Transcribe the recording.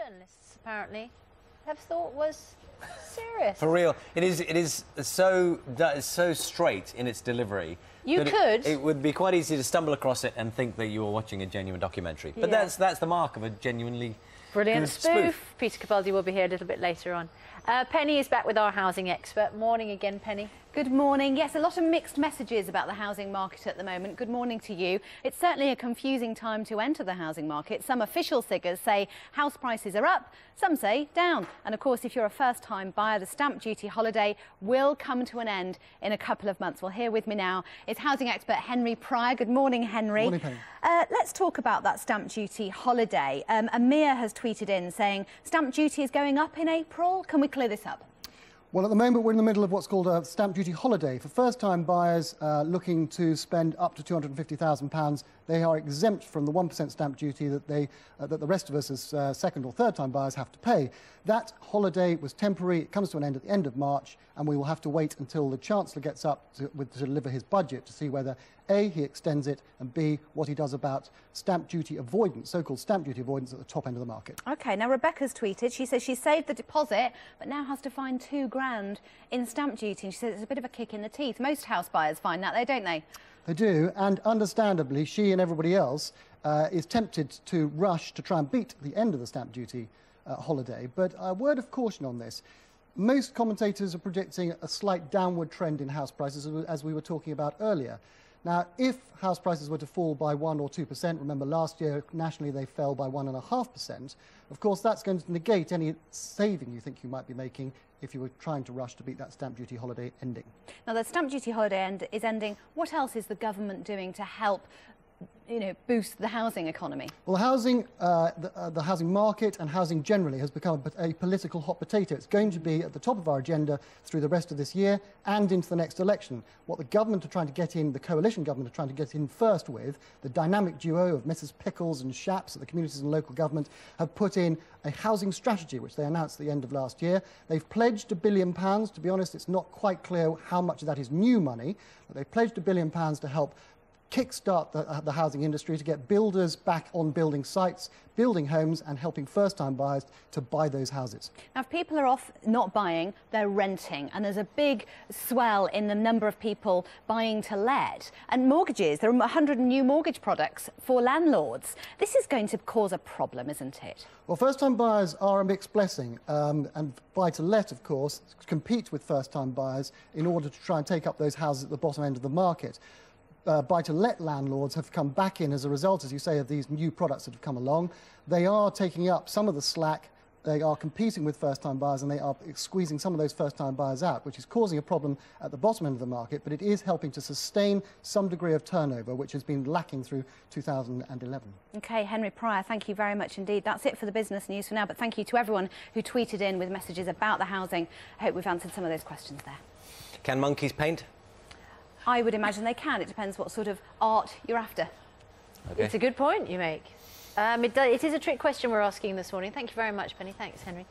journalists, apparently, have thought was serious. For real. It is so straight in its delivery. It would be quite easy to stumble across it and think that you were watching a genuine documentary. But that's the mark of a genuinely brilliant good spoof. Peter Capaldi will be here a little bit later on. Penny is back with our housing expert. Morning again, Penny. Good morning. Yes, a lot of mixed messages about the housing market at the moment. Good morning to you. It's certainly a confusing time to enter the housing market. Some official figures say house prices are up, some say down. And of course, if you're a first-time buyer, the stamp duty holiday will come to an end in a couple of months. Well, here with me now is housing expert Henry Pryor. Good morning, Henry. Morning, Penny. Let's talk about that stamp duty holiday. Amir has tweeted in saying stamp duty is going up in April. Can we clear this up? Well, at the moment, we're in the middle of what's called a stamp duty holiday. For first-time buyers looking to spend up to £250,000, they are exempt from the 1% stamp duty that the rest of us as second or third-time buyers have to pay. That holiday was temporary. It comes to an end at the end of March, and we will have to wait until the Chancellor gets up to deliver his budget to see whether A, he extends it, and B, what he does about stamp duty avoidance, so-called stamp duty avoidance at the top end of the market. OK, now Rebecca's tweeted. She says she saved the deposit, but now has to find £2,000 in stamp duty. And she says it's a bit of a kick in the teeth. Most house buyers find that, don't they? They do, and understandably, she and everybody else is tempted to rush to try and beat the end of the stamp duty holiday. But a word of caution on this. Most commentators are predicting a slight downward trend in house prices, as we were talking about earlier. Now, if house prices were to fall by 1 or 2%, remember last year nationally they fell by 1.5%, of course that's going to negate any saving you think you might be making if you were trying to rush to beat that stamp duty holiday ending. Now, the stamp duty holiday is ending. What else is the government doing to help boost the housing economy? Well, the housing market and housing generally has become a political hot potato. It's going to be at the top of our agenda through the rest of this year and into the next election. What the government are trying to get in, the coalition government are trying to get in first with, the dynamic duo of Mrs Pickles and Shapps at the communities and local government have put in a housing strategy, which they announced at the end of last year. They've pledged £1 billion. To be honest, it's not quite clear how much of that is new money, but they've pledged £1 billion to help kickstart the housing industry, to get builders back on building sites, building homes and helping first-time buyers to buy those houses. Now, if people are off not buying, they're renting, and there's a big swell in the number of people buying to let. And mortgages, there are 100 new mortgage products for landlords. This is going to cause a problem, isn't it? Well, first-time buyers are a mixed blessing, and buy-to-let, of course, compete with first-time buyers in order to try and take up those houses at the bottom end of the market. Buy-to-let landlords have come back in as a result, as you say, of these new products that have come along. They are taking up some of the slack. They are competing with first-time buyers, and they are squeezing some of those first-time buyers out, which is causing a problem at the bottom end of the market, but it is helping to sustain some degree of turnover, which has been lacking through 2011. OK, Henry Pryor, thank you very much indeed. That's it for the business news for now, but thank you to everyone who tweeted in with messages about the housing. I hope we've answered some of those questions there. Can monkeys paint? I would imagine they can. It depends what sort of art you're after. Okay. It's a good point you make. It is a trick question we're asking this morning. Thank you very much, Penny. Thanks, Henry.